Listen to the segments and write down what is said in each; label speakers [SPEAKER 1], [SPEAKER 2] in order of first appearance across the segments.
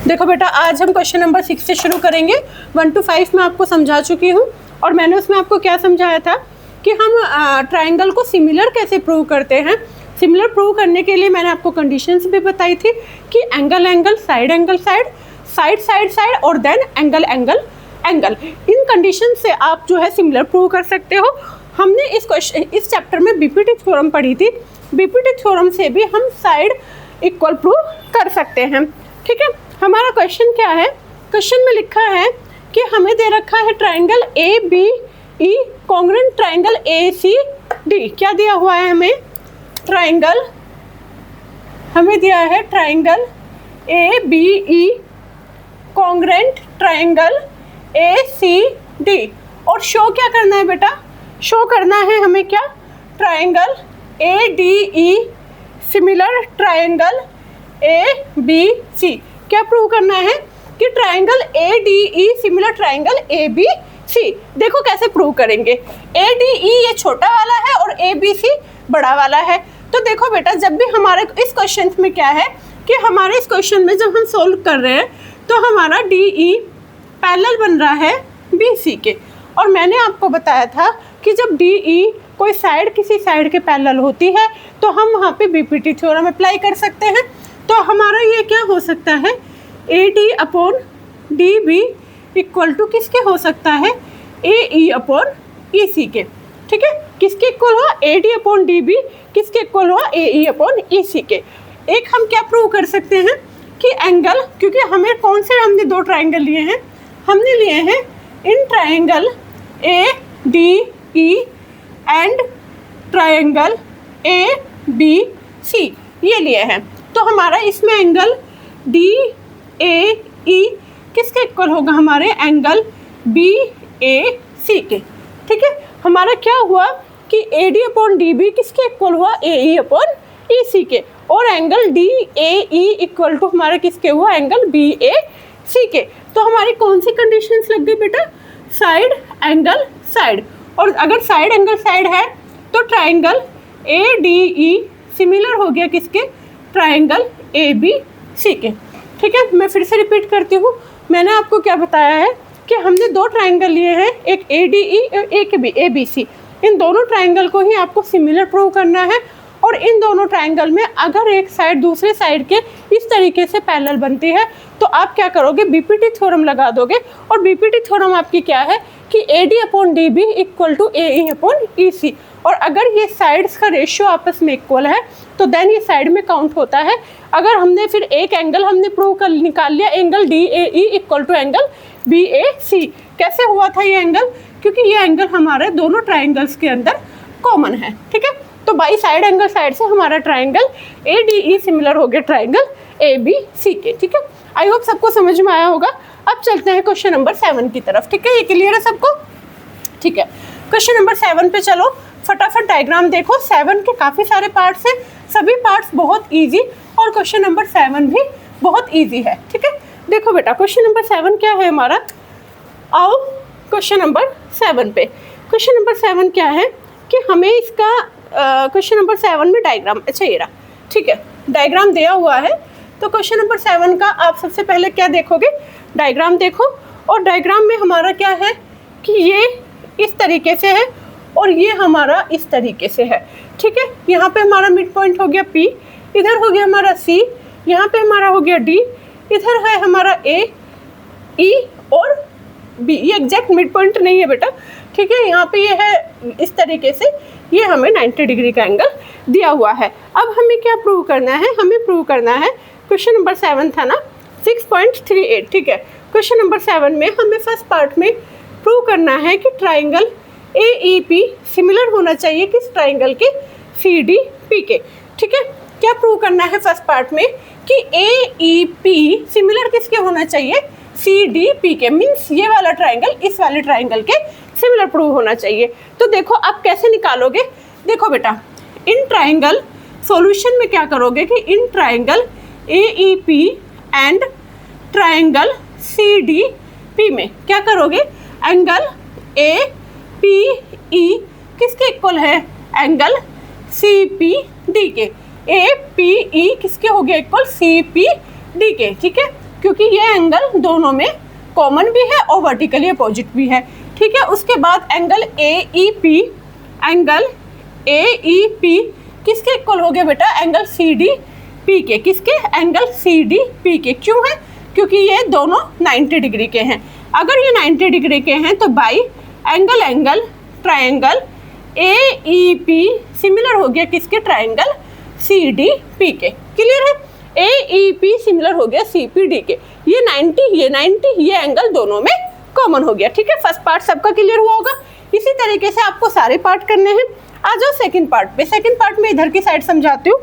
[SPEAKER 1] देखो बेटा, आज हम क्वेश्चन नंबर 6 से शुरू करेंगे। 1 to 5 मैं आपको समझा चुकी हूँ और मैंने उसमें आपको क्या समझाया था कि हम ट्राइंगल को सिमिलर कैसे प्रूव करते हैं। सिमिलर प्रूव करने के लिए मैंने आपको कंडीशंस भी बताई थी कि angle angle, side angle side, side side side और देन एंगल एंगल एंगल। इन कंडीशन से आप जो है सिमिलर प्रूव कर सकते हो। हमने इस चैप्टर में बीपीटी थ्योरम पढ़ी थी। बीपीटी थ्योरम से भी हम साइड इक्वल प्रूव कर सकते हैं। ठीक है, हमारा क्वेश्चन क्या है? क्वेश्चन में लिखा है कि हमें दे रखा है triangle A B E congruent triangle A C D. क्या दिया हुआ है हमें? ट्राइंगल हमें दिया है triangle A B E congruent triangle A C D. और शो क्या करना है बेटा? शो करना है हमें क्या? Triangle A D E similar triangle A B C. क्या प्रूव करना है? कि triangle A D E similar triangle A B C. देखो कैसे प्रूव करेंगे। ए डी ई ये छोटा वाला है और ए बी सी बड़ा वाला है। तो देखो बेटा, जब भी हमारे इस क्वेश्चन में क्या है कि हमारे इस क्वेश्चन में जब हम सोल्व कर रहे हैं तो हमारा डी ई पैरेलल बन रहा है बी सी के। और मैंने आपको बताया था कि जब डी ई कोई साइड किसी साइड के पैरेलल होती है तो हम वहाँ पे बीपीटी थ्योरम अप्लाई कर सकते हैं। तो हमारा ये क्या हो सकता है? A D upon D B equal to किसके हो सकता है? ए ई अपॉन ई सी के। ठीक है, किसके इक्वल हुआ? A D upon D B किसके इक्वल हुआ? A E upon E C के। एक हम क्या प्रूव कर सकते हैं कि एंगल, क्योंकि हमें कौन से हमने दो ट्राइंगल लिए हैं? हमने लिए हैं in triangle A D E and triangle A B C, ये लिए हैं। तो हमारा इसमें एंगल डी ए ई किसके इक्वल होगा? हमारे एंगल बी ए सी के। ठीक है, हमारा क्या हुआ कि A D upon D B किसके इक्वल हुआ? A E upon E C के। और angle D A E equal to हमारा किसके हुआ? एंगल बी ए सी के। तो हमारी कौन सी कंडीशंस लग गई बेटा? Side angle side. और अगर साइड एंगल साइड है तो triangle A D E similar हो गया किसके? ट्राइंगल ए बी सी के। ठीक है, मैं फिर से रिपीट करती हूँ। मैंने आपको क्या बताया है कि हमने दो ट्राइंगल लिए हैं, एक ए डी ई और एक ए बी सी। इन दोनों ट्राइंगल को ही आपको सिमिलर प्रूव करना है। और इन दोनों ट्राइंगल में अगर एक साइड दूसरे साइड के इस तरीके से पैरेलल बनती है तो आप क्या करोगे? बीपीटी थ्योरम लगा दोगे। और बीपीटी थ्योरम आपकी क्या है कि A D upon D B equal to A E upon E C. और अगर ये साइड्स का रेशियो आपस में इक्वल है तो देन ये साइड में काउंट होता है। अगर हमने फिर एक एंगल हमने प्रूव कर निकाल लिया, angle D A E equal to angle B A C. कैसे हुआ था ये एंगल? क्योंकि ये एंगल हमारे दोनों ट्राइंगल्स के अंदर कॉमन है। ठीक है, तो बाई साइड एंगल साइड से हमारा triangle A D E similar हो गया ट्राइंगल ए बी सी के। ठीक है, आई होप सबको समझ में आया होगा। अब चलते हैं क्वेश्चन नंबर 7 की तरफ। ठीक है, ये क्लियर है सबको? ठीक है, क्वेश्चन नंबर 7 पे चलो, फटाफट डायग्राम देखो। 7 के काफ़ी सारे पार्ट्स हैं, सभी पार्ट्स बहुत ईजी और क्वेश्चन नंबर 7 भी बहुत ईजी है। ठीक है, देखो बेटा, क्वेश्चन नंबर 7 क्या है हमारा? आओ क्वेश्चन नंबर 7 पे। क्वेश्चन नंबर 7 क्या है कि हमें इसका क्वेश्चन नंबर 7 में डायग्राम, अच्छा ये रहा। ठीक है, डायग्राम दिया हुआ है। तो क्वेश्चन नंबर 7 का आप सबसे पहले क्या देखोगे? डायग्राम देखो। और डायग्राम में हमारा क्या है कि ये इस तरीके से है और ये हमारा इस तरीके से है। ठीक है, यहाँ पे हमारा मिड पॉइंट हो गया P, इधर हो गया हमारा C, यहाँ पे हमारा हो गया D, इधर है हमारा A, E और B। ये एग्जैक्ट मिड पॉइंट नहीं है बेटा। ठीक है, यहाँ पे ये है इस तरीके से, ये हमें 90 डिग्री का एंगल दिया हुआ है। अब हमें क्या प्रूव करना है? हमें प्रूव करना है, क्वेश्चन नंबर 7 था ना, 6.38। ठीक है, क्वेश्चन नंबर 7 में हमें फर्स्ट पार्ट में प्रूव करना है कि triangle A E P similar होना चाहिए किस ट्राइंगल के? सी डी पी के। ठीक है, क्या प्रूव करना है फर्स्ट पार्ट में कि ए ई पी सिमिलर किसके होना चाहिए? सी डी पी के। मीन्स ये वाला ट्राइंगल इस वाले ट्राइंगल के सिमिलर प्रूव होना चाहिए। तो देखो आप कैसे निकालोगे? देखो बेटा, इन ट्राइंगल सॉल्यूशन में क्या करोगे कि in triangle A E P and triangle C D P में क्या करोगे? एंगल ए पी ई किसके इक्वल है? एंगल सी पी डी के। ए पी ई किसके हो गया? इक्वल सी पी डी के। ठीक है, क्योंकि ये एंगल दोनों में कॉमन भी है और वर्टिकली अपोजिट भी है, ठीक है। उसके बाद एंगल AEP, एंगल AEP किसके इक्वल हो गया बेटा? एंगल CDP के। किसके? एंगल CDP के। क्यों है? क्योंकि ये दोनों 90 डिग्री के हैं। अगर ये 90 डिग्री के हैं तो by angle triangle AEP similar हो गया किसके? ट्रायंगल CDP के। क्लियर है? AEP सिमिलर हो गया CPD के। ये 90, ये 90, ये एंगल दोनों में कॉमन हो गया, ठीक है। फर्स्ट पार्ट सबका क्लियर हुआ होगा। इसी तरीके से आपको सारे पार्ट करने हैं। आ जाओ सेकंड पार्ट पे। सेकंड पार्ट में इधर की साइड समझाती हूँ।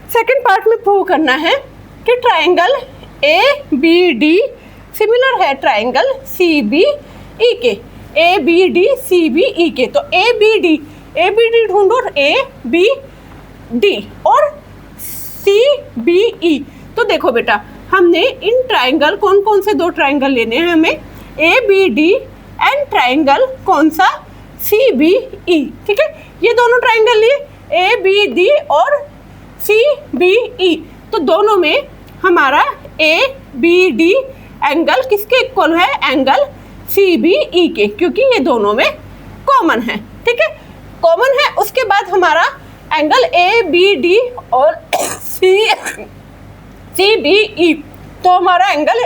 [SPEAKER 1] सेकंड पार्ट में प्रूव करना है कि ट्रायंगल ABD सिमिलर है ट्रायंगल CBE के। ABD CBE के। तो ABD ढूंढो, ABD और CBE। तो देखो बेटा, हमने इन ट्रायंगल कौन कौन से दो ट्रायंगल लेने हैं हमें? ABD एंड ट्रायंगल कौन सा? CBE, ठीक है। ये दोनों ट्रायंगल लिए ABD और CBE। तो दोनों में हमारा ABD एंगल किसके इक्वल है? एंगल CBE के, क्योंकि ये दोनों में कॉमन है, ठीक है, कॉमन है। उसके बाद हमारा एंगल ABD और CBE। तो हमारा एंगल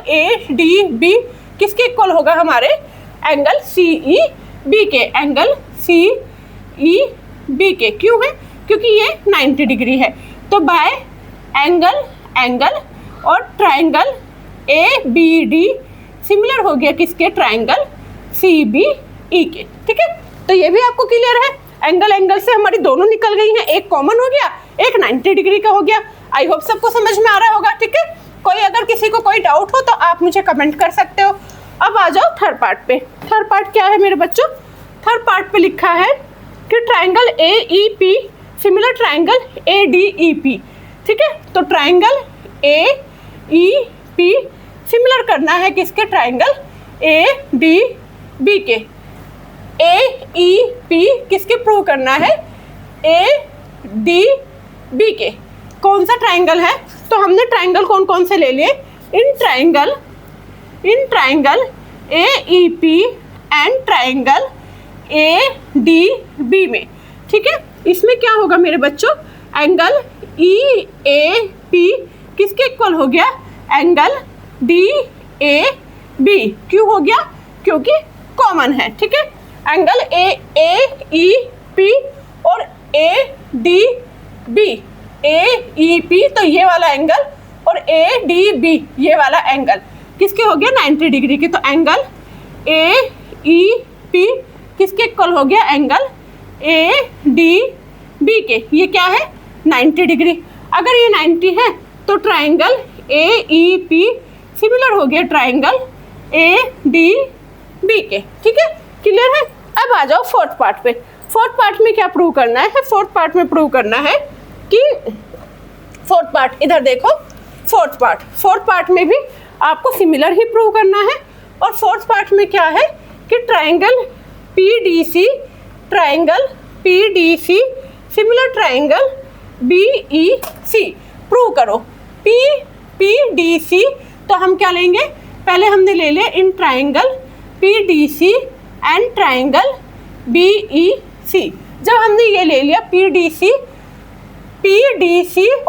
[SPEAKER 1] ADB किसके इक्वल होगा? हमारे एंगल CEB के। एंगल CEB के। क्यों है? क्योंकि ये 90 डिग्री है। तो बाय एंगल और ट्रायंगल ABD सिमिलर हो गया किसके? ट्रायंगल CBE के, ठीक है। तो ये भी आपको क्लियर है। एंगल से हमारी दोनों निकल गई हैं, एक कॉमन हो गया, एक 90 डिग्री का हो गया। आई होप सबको समझ में आ रहा होगा, ठीक है। कोई अगर किसी को कोई डाउट हो तो आप मुझे कमेंट कर सकते हो। अब आ जाओ थर्ड पार्ट पे। थर्ड पार्ट क्या है मेरे बच्चों? थर्ड पार्ट पे लिखा है कि triangle AEP similar triangle ADEP, ठीक है। तो ट्रायंगल AEP सिमिलर करना है किसके? ट्रायंगल ADB के। AEP किसके प्रूव करना है? ADB के। कौन सा ट्रायंगल है? तो हमने ट्रायंगल कौन कौन से ले लिए? In triangle AEP and triangle ADB में, ठीक है। इसमें क्या होगा मेरे बच्चों? एंगल EAP किसके इक्वल हो गया? Angle DAB। क्यों हो गया? क्योंकि कॉमन है, ठीक है। एंगल AEP और AEP तो ये वाला एंगल और ADB ये वाला एंगल किसके हो गया? 90 डिग्री के। तो एंगल AEP किसके इक्वल हो गया? एंगल ADB के। ये क्या है? 90 डिग्री। अगर ये 90 है तो ट्रायंगल AEP सिमिलर हो गया ट्रायंगल ADB के, ठीक है। क्लियर है? अब आ जाओ फोर्थ पार्ट पे। फोर्थ पार्ट में क्या प्रूव करना है? फोर्थ पार्ट में प्रूव करना है कि फोर्थ पार्ट इधर देखो। फोर्थ पार्ट में भी आपको सिमिलर ही प्रूव करना है। और फोर्थ पार्ट में क्या है कि triangle PDC similar triangle BEC prove करो। PDC तो हम क्या लेंगे? पहले हमने ले लिया in triangle PDC and triangle BEC। जब हमने ये ले लिया PDC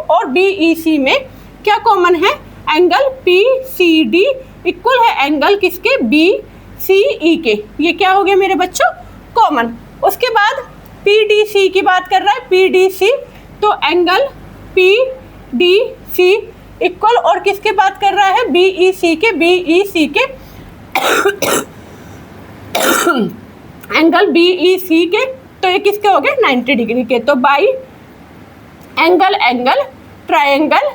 [SPEAKER 1] और BEC में क्या कॉमन है? एंगल PCD इक्वल है एंगल किसके? BCE के। ये क्या हो गया मेरे बच्चों? कॉमन। उसके बाद PDC की बात कर रहा है, PDC तो एंगल PDC इक्वल और किसके बात कर रहा है? BEC के एंगल BEC के। तो ये किसके हो गए? 90 डिग्री के। तो by angle triangle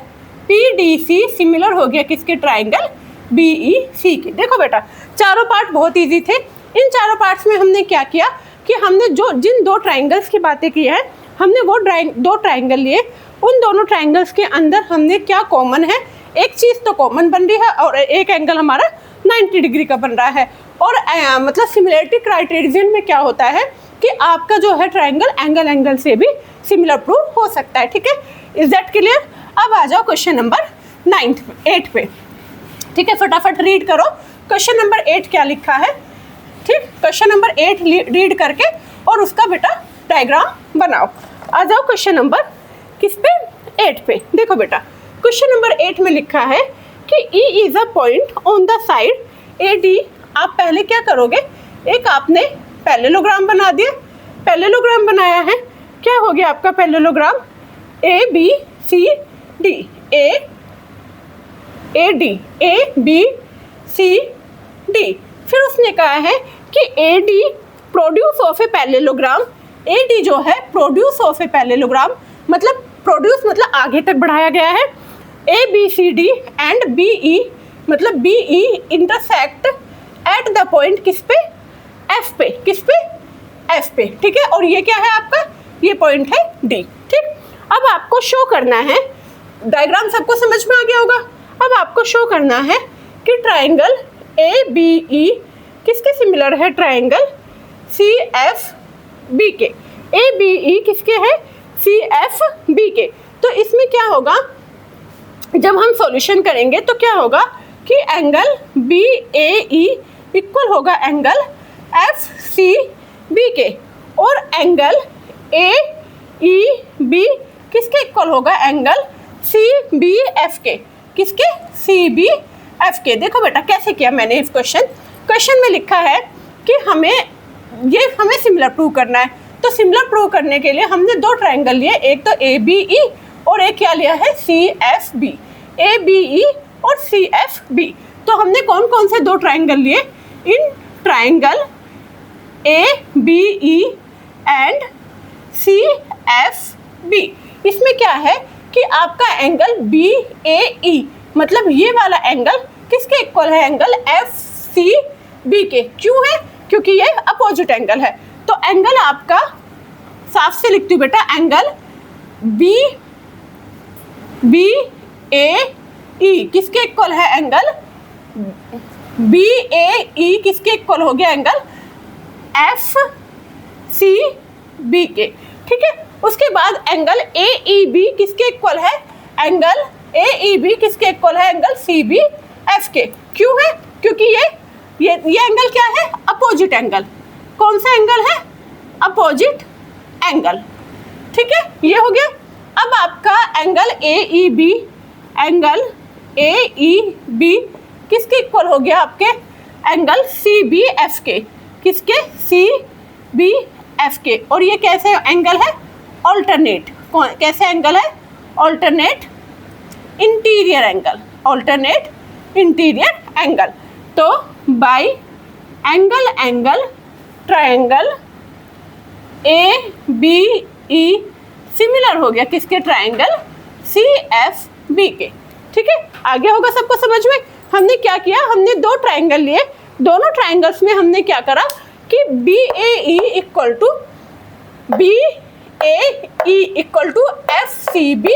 [SPEAKER 1] PDC similar हो गया किसके? ट्रायंगल BEC के। देखो बेटा, चारों पार्ट बहुत इजी थे। इन चारों पार्ट्स में हमने क्या किया कि हमने जिन दो ट्रायंगल्स की बातें की है, हमने वो दो ट्रायंगल लिए। उन दोनों ट्रायंगल्स के अंदर हमने क्या कॉमन है? एक चीज़ तो कॉमन बन रही है और एक एंगल हमारा 90 डिग्री का बन रहा है। और मतलब सिमिलरिटी क्राइटेरियन में क्या होता है कि आपका जो है ट्राइंगल एंगल से भी सिमिलर प्रूव हो सकता है। ठीक है, इज दैट क्लियर? अब आ जाओ क्वेश्चन नंबर 8 पे। ठीक है, फटाफट रीड करो क्वेश्चन नंबर 8 क्या लिखा है। ठीक, क्वेश्चन नंबर 8 रीड करके और उसका बेटा डायग्राम बनाओ। आ जाओ क्वेश्चन नंबर किस पे? 8 पे। देखो बेटा, क्वेश्चन नंबर 8 में लिखा है कि E is a point on the side AD। आप पहले क्या करोगे, एक आपने पैरेललोग्राम बना दिया। पैरेललोग्राम बनाया है, क्या हो गया आपका पैरेललोग्राम? ABCD, ABCD। फिर उसने कहा है कि AD produce of a parallelogram. AD जो है प्रोड्यूस ऑफ ए पैरेललोग्राम, मतलब प्रोड्यूस मतलब आगे तक बढ़ाया गया है। ABCD एंड BE मतलब BE intersect at the point किस पे? F पे। किस पे? F पे। ठीक है, और ये क्या है आपका? ये पॉइंट है D। ठीक, अब आपको शो करना है, डायग्राम सबको समझ में आ गया होगा। अब आपको शो करना है कि ट्राइंगल ABE किसके सिमिलर है? ट्राइंगल CFB के। ABE किसके है? CFB के। तो इसमें क्या होगा, जब हम सॉल्यूशन करेंगे तो क्या होगा कि एंगल BAE इक्वल होगा एंगल FCB के, और एंगल AEB किसके इक्वल होगा? एंगल CBF के। किसके? CBF के। देखो बेटा कैसे किया मैंने इस क्वेश्चन में लिखा है कि हमें सिमिलर प्रूव करना है। तो सिमिलर प्रूव करने के लिए हमने दो ट्राइंगल लिए, एक तो ABE और एक क्या लिया है? CFB। ABE और CFB। तो हमने कौन कौन से दो ट्राइंगल लिए? In triangle ABE and CFB। इसमें क्या है कि आपका एंगल BAE मतलब ये वाला एंगल किसके इक्वल है? एंगल FCB के। क्यों है? क्योंकि ये अपोजिट एंगल है। तो एंगल आपका साफ से लिखती हूँ बेटा, एंगल BAE किसके इक्वल है? एंगल BAE किसके इक्वल हो गया? एंगल FCB के। ठीक है, उसके बाद एंगल AEB किसके इक्वल है? एंगल AEB किसके इक्वल है? एंगल CBF के। क्यों है? क्योंकि ये एंगल क्या है? Opposite angle. कौन सा एंगल है? Opposite angle. ठीक है, ये हो गया। अब आपका एंगल AEB किसके इक्वल हो गया? आपके एंगल CBF के। किसके? CBF के। और ये कैसे एंगल है? ऑल्टरनेट। कैसे एंगल है? Alternate interior angle. Alternate interior angle. तो by angle triangle ABE similar हो गया किसके? ट्राइंगल CFB के। ठीक है, आगे होगा सबको समझ में। हमने क्या किया? हमने दो ट्राइंगल लिए, दोनों ट्राइंगल्स में हमने क्या करा कि BAE इक्वल टू FCB,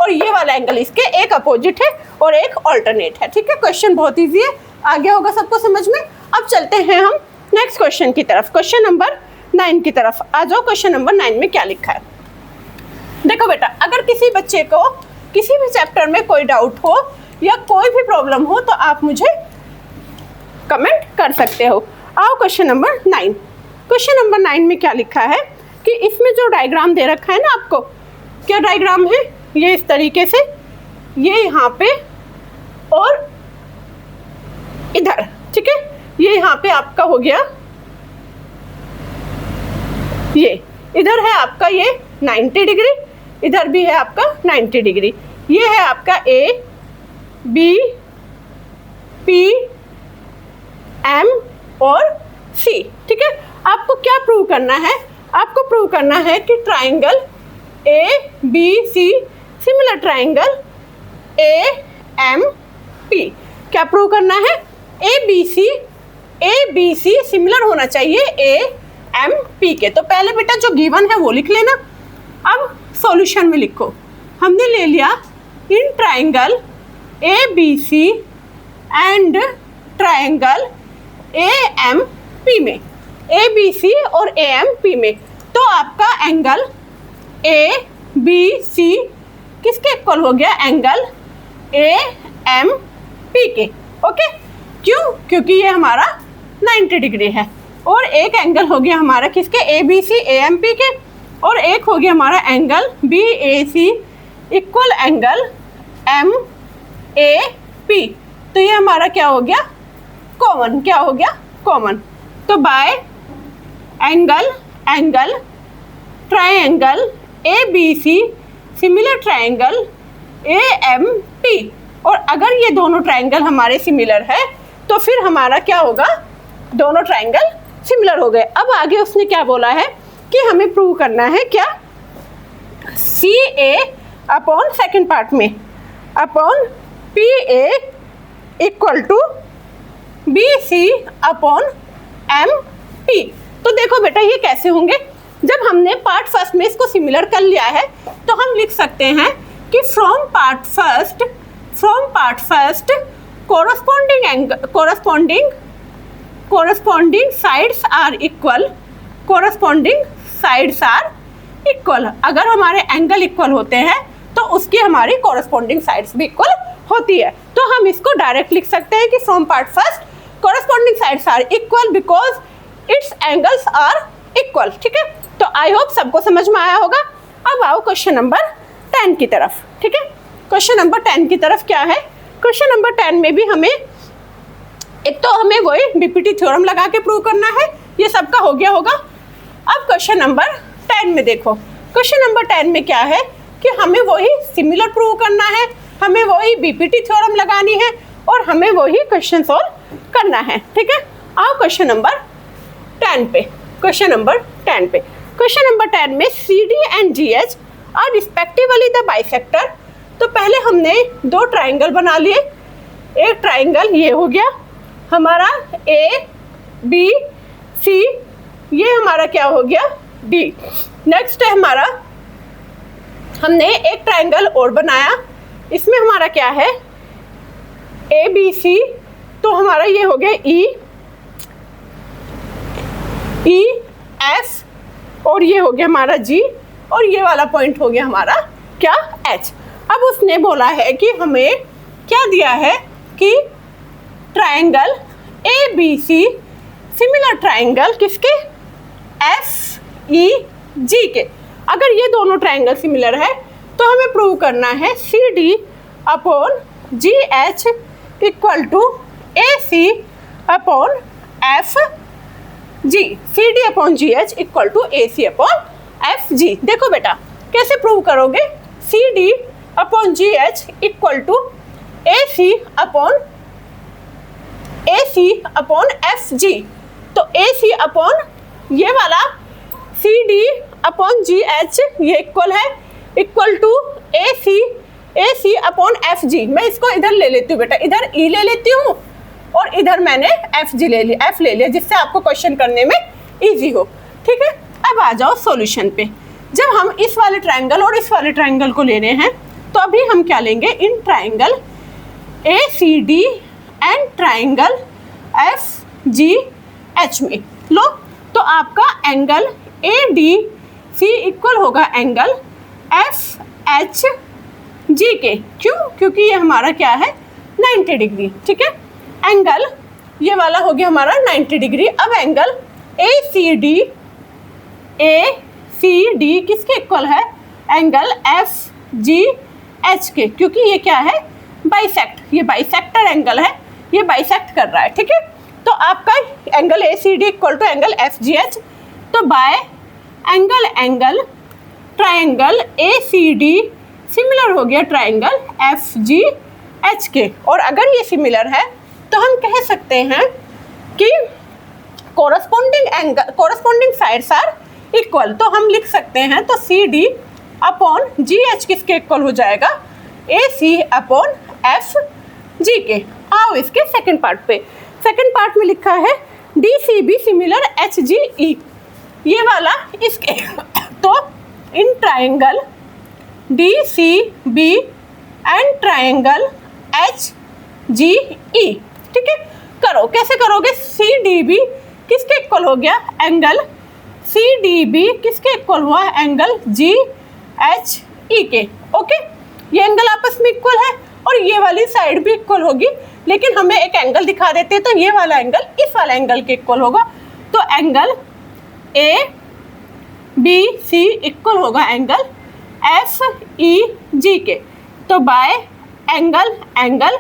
[SPEAKER 1] और ये वाला एंगल इसके एक अपोजिट है और एक ऑल्टरनेट है। ठीक है, क्वेश्चन बहुत इजी है, आगे होगा सबको समझ में। अब चलते हैं हम नेक्स्ट क्वेश्चन की तरफ, क्वेश्चन नंबर 9 की तरफ। आ जाओ, क्वेश्चन नंबर 9 में क्या लिखा है। देखो बेटा, अगर किसी बच्चे को किसी भी चैप्टर में कोई डाउट हो या कोई भी प्रॉब्लम हो तो आप मुझे कमेंट कर सकते हो। आओ क्वेश्चन नंबर 9। क्वेश्चन नंबर 9 में क्या लिखा है कि इसमें जो डायग्राम दे रखा है ना आपको, क्या डायग्राम है? ये इस तरीके से, ये यहाँ पे और इधर। ठीक है, ये यहाँ पे आपका हो गया, ये इधर है आपका ये 90 डिग्री, इधर भी है आपका 90 डिग्री। ये है आपका ABPM और C। ठीक है, आपको क्या प्रूव करना है? आपको प्रूव करना है कि triangle ABC similar triangle AMP। क्या प्रूव करना है? ABC सिमिलर होना चाहिए AMP के। तो पहले बेटा जो गिवन है वो लिख लेना। अब सॉल्यूशन में लिखो, हमने ले लिया in triangle ABC and triangle AMP में। ए बी सी और ए एम पी में। तो आपका एंगल ए बी सी किसके इक्वल हो गया? एंगल ए एम पी के। ओके, क्यों? क्योंकि ये हमारा 90 डिग्री है। और एक एंगल हो गया हमारा किसके? A B C A M P के, और एक हो गया हमारा angle B A C equal angle M A P. तो ये हमारा क्या हो गया? कॉमन। क्या हो गया? कॉमन। तो by angle angle triangle A B C similar triangle A M P. और अगर ये दोनों ट्रायंगल हमारे सिमिलर है तो फिर हमारा क्या होगा? दोनों ट्रायंगल सिमिलर हो गए। अब आगे उसने क्या बोला है कि हमें प्रूव करना है क्या? C A upon second part में upon P A equal to B C upon M P. तो देखो बेटा ये कैसे होंगे? जब हमने पार्ट फर्स्ट में इसको सिमिलर कर लिया है तो हम लिख सकते हैं कि from part first corresponding sides are equal। अगर हमारे एंगल इक्वल होते हैं तो उसकी हमारी corresponding sides भी इक्वल होती है। तो हम इसको डायरेक्ट लिख सकते हैं कि from part first corresponding sides are equal because its angles are equal। ठीक है, तो आई होप सबको समझ में आया होगा। अब आओ क्वेश्चन नंबर 10 की तरफ। ठीक है, क्वेश्चन नंबर 10 की तरफ क्या है? क्वेश्चन नंबर 10 में भी हमें एक तो हमें वही बीपीटी थ्योरम लगा के प्रूव करना है, ये सबका हो गया होगा। अब क्वेश्चन नंबर 10 में देखो, क्वेश्चन नंबर 10 में क्या है कि हमें वही सिमिलर प्रूव करना है, हमें वही बीपीटी थ्योरम लगानी है और हमें वही क्वेश्चन सॉल्व करना है। ठीक है, आओ क्वेश्चन नंबर 10 पे। क्वेश्चन नंबर 10 पे, क्वेश्चन नंबर 10 में C D and G H are respectively the bisector. तो पहले हमने दो ट्राइंगल बना लिए। एक ट्राइंगल ये हो गया हमारा ए बी सी, ये हमारा क्या हो गया? डी। नेक्स्ट है हमारा, हमने एक ट्राइंगल और बनाया, इसमें हमारा क्या है? ए बी सी, तो हमारा ये हो गया ई एफ, और ये हो गया हमारा जी, और ये वाला पॉइंट हो गया हमारा क्या? एच। अब उसने बोला है कि हमें क्या दिया है कि triangle A B C similar triangle किसके? एफ ई जी के। अगर ये दोनों ट्राइंगल सिमिलर है तो हमें प्रूव करना है C D upon G H equal to A C upon F G. C D upon G H equal to A C upon F G. देखो बेटा कैसे प्रूव करोगे? C D upon G H equal to A C upon F G. तो A C upon ये वाला C D upon G H ये equal है, equal to A C upon F G. मैं इसको इधर ले लेती हूँ बेटा, इधर ई ले लेती हूँ और इधर मैंने एफ जी ले लिया, एफ ले लिया, जिससे आपको क्वेश्चन करने में इजी हो। ठीक है, अब आ जाओ सॉल्यूशन पे। जब हम इस वाले ट्राइंगल और इस वाले ट्राइंगल को ले रहे हैं तो अभी हम क्या लेंगे? In triangle A C D and triangle F G H में लो। तो आपका angle A D C equal होगा एंगल एफ एच जी के। क्यों? क्योंकि ये हमारा क्या है? 90 डिग्री। ठीक है, एंगल ये वाला हो गया हमारा 90 डिग्री। अब एंगल ए सी डी किसके इक्वल है? एंगल एफ जी एच के, क्योंकि ये क्या है? बाइसेक्ट, ये बाइसेक्टर एंगल है, ये बाइसेक्ट कर रहा है। ठीक है, तो आपका angle A C D equal to angle F G H. तो by angle triangle A C D similar हो गया ट्राइंगल एफ जी एच के। और अगर ये सिमिलर है तो हम कह सकते हैं कि कोरस्पॉन्डिंग साइड्स आर इक्वल। तो हम लिख सकते हैं, तो C D upon G H किसके इक्वल हो जाएगा? ए सी अपॉन एफ जी के। आओ इसके सेकंड पार्ट पे। सेकंड पार्ट में लिखा है D C B similar H G E, ये वाला इसके। तो इन triangle D C B and triangle H G E. ठीक है, करो, कैसे करोगे? सी डी बी किसके इक्वल हो गया, एंगल CDB किसके इक्वल हुआ, एंगल GHE के। ओके, ये एंगल आपस में इक्वल है और ये वाली साइड भी इक्वल होगी, लेकिन हमें एक एंगल दिखा देते हैं तो ये वाला एंगल इस वाला एंगल के इक्वल होगा। तो एंगल ABC इक्वल होगा एंगल FEG के। तो बाय एंगल एंगल,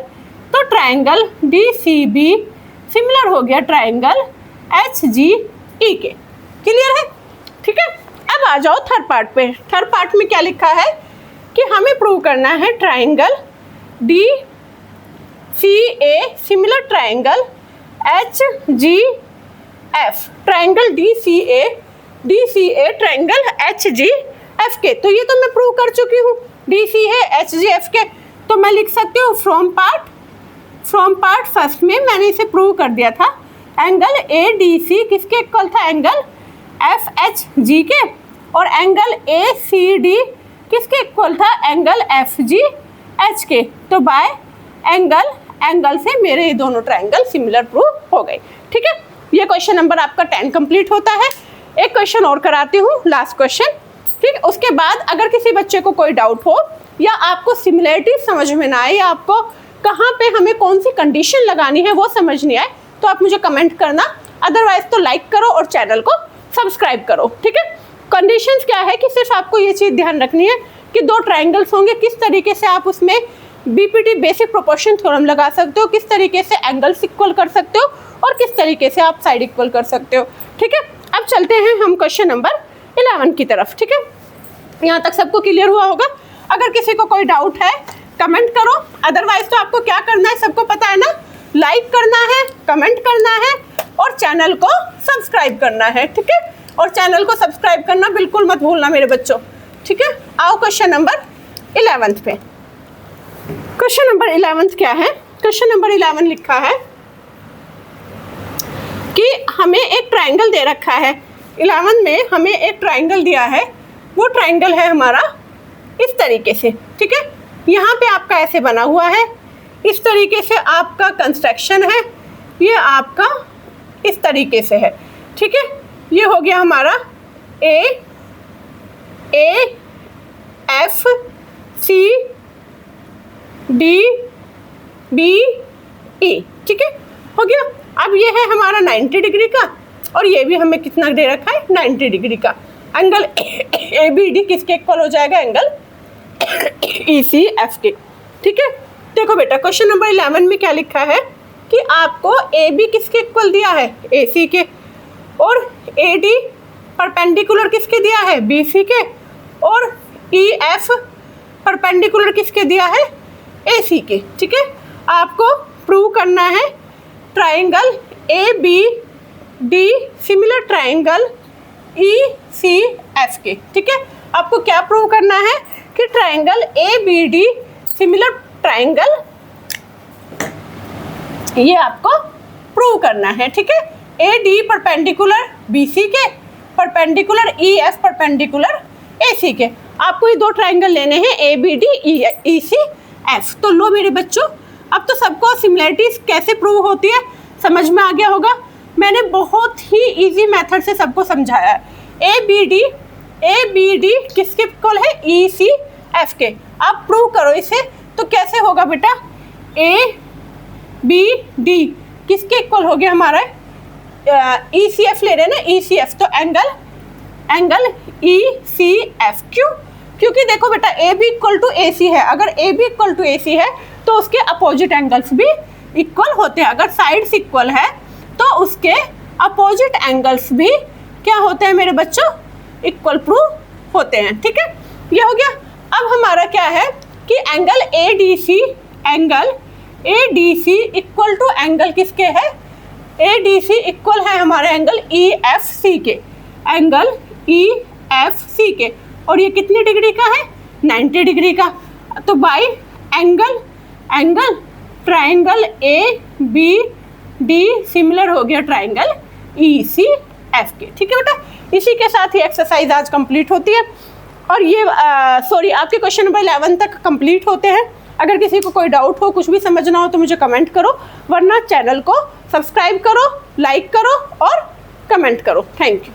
[SPEAKER 1] तो ट्रायंगल DCB सिमिलर हो गया ट्रायंगल HGE के। क्लियर है? ठीक है, अब आ जाओ थर्ड पार्ट पे। थर्ड पार्ट में क्या लिखा है कि हमें प्रूव करना है triangle DCA similar triangle HGF, triangle DCA triangle HGF के। तो ये तो मैं प्रूव कर चुकी हूँ, DCA HGF के। तो मैं लिख सकती हूँ फ्रॉम पार्ट फर्स्ट में मैंने इसे प्रूव कर दिया था। एंगल ADC किसके इक्वल था, एंगल FHG के, और एंगल ACD किसके इक्वल था, एंगल FGH के। तो बाय एंगल से मेरे ये दोनों ट्रायंगल सिमिलर प्रूव हो गए। ठीक है, ये क्वेश्चन नंबर आपका 10 कंप्लीट होता है। एक क्वेश्चन और कराती हूँ, लास्ट क्वेश्चन। ठीक, उसके बाद अगर किसी बच्चे को कोई डाउट हो या आपको सिमिलरिटी समझ में ना आए या आपको कहाँ पे हमें कौन सी कंडीशन लगानी है वो समझ नहीं आए, तो आप मुझे कमेंट करना, अदरवाइज तो लाइक करो और चैनल को सब्सक्राइब करो। ठीक है, कंडीशंस क्या है कि सिर्फ आपको ये चीज़ ध्यान रखनी है कि दो ट्रायंगल्स होंगे, किस तरीके से आप उसमें BPT बेसिक प्रोपोर्शन थ्योरम लगा सकते हो, किस तरीके से एंगल्स इक्वल कर सकते हो और किस तरीके से आप साइड इक्वल कर सकते हो। ठीक है, अब चलते हैं हम क्वेश्चन नंबर 11 की तरफ। ठीक है, यहाँ तक सबको क्लियर हुआ होगा। अगर किसी को कोई डाउट है कमेंट करो, अदरवाइज तो आपको क्या करना है सबको पता है ना, लाइक करना है, कमेंट करना है और चैनल को सब्सक्राइब करना है। ठीक है, और चैनल को सब्सक्राइब करना बिल्कुल मत भूलना मेरे बच्चों। ठीक है, आओ क्वेश्चन नंबर 11 पे। क्वेश्चन नंबर 11 क्या है, क्वेश्चन नंबर 11 लिखा है कि हमें एक ट्रायंगल दे रखा है। 11 में हमें एक ट्रायंगल दिया है, वो ट्रायंगल है हमारा इस तरीके से। ठीक है, यहाँ पे आपका ऐसे बना हुआ है, इस तरीके से आपका कंस्ट्रक्शन है, ये आपका इस तरीके से है। ठीक है, ये हो गया हमारा A F C D B E। ठीक है, हो गया। अब ये है हमारा 90 डिग्री का और ये भी हमें कितना दे रखा है, 90 डिग्री का। एंगल ABD किसके इक्वल हो जाएगा, एंगल ECF के। ठीक है, देखो बेटा क्वेश्चन नंबर 11 में क्या लिखा है कि आपको AB किसके इक्वल दिया है, AC के, और AD परपेंडिकुलर किसके दिया है, BC के, और EF परपेंडिकुलर किसके दिया है, AC के। ठीक है, आपको प्रूव करना है triangle ABD similar triangle ECF के। ठीक है, आपको क्या प्रूव करना है कि ट्रायंगल ABD सिमिलर ट्रायंगल, ये आपको प्रूव करना है। ठीक है, AD परपेंडिकुलर BC के, परपेंडिकुलर EF परपेंडिकुलर AC के। आपको ये दो ट्रायंगल लेने हैं ABD ECF। तो लो मेरे बच्चों, अब तो सबको सिमिलरिटीज कैसे प्रूव होती है समझ में आ गया होगा। मैंने बहुत ही इजी मेथड से सबको समझाया है। ABD किसके इक्वल है, ECF के। आप प्रूव करो इसे, तो कैसे होगा बेटा, ABD किसके इक्वल हो गया हमारा, ECF ले रहे हैं ना, ECF, तो एंगल ECF। क्यों, क्योंकि देखो बेटा AB इक्वल टू AC है, अगर AB इक्वल टू AC है तो उसके अपोजिट एंगल्स भी इक्वल होते हैं। अगर साइड्स इक्वल है तो उसके अपोजिट एंगल्स भी क्या होते हैं मेरे बच्चों, इक्वल प्रूव होते हैं। ठीक है, ये हो गया। अब हमारा क्या है कि angle ADC equal to angle किसके है, ADC इक्वल है हमारे एंगल EFC के, एंगल EFC के, और ये कितनी डिग्री का है, 90 डिग्री का। तो by angle triangle ABD similar हो गया ट्रायंगल ECF के। ठीक है बेटा, इसी के साथ ही एक्सरसाइज आज कंप्लीट होती है और ये आपके क्वेश्चन नंबर 11 तक कंप्लीट होते हैं। अगर किसी को कोई डाउट हो, कुछ भी समझना हो तो मुझे कमेंट करो, वरना चैनल को सब्सक्राइब करो, लाइक करो और कमेंट करो। Thank you.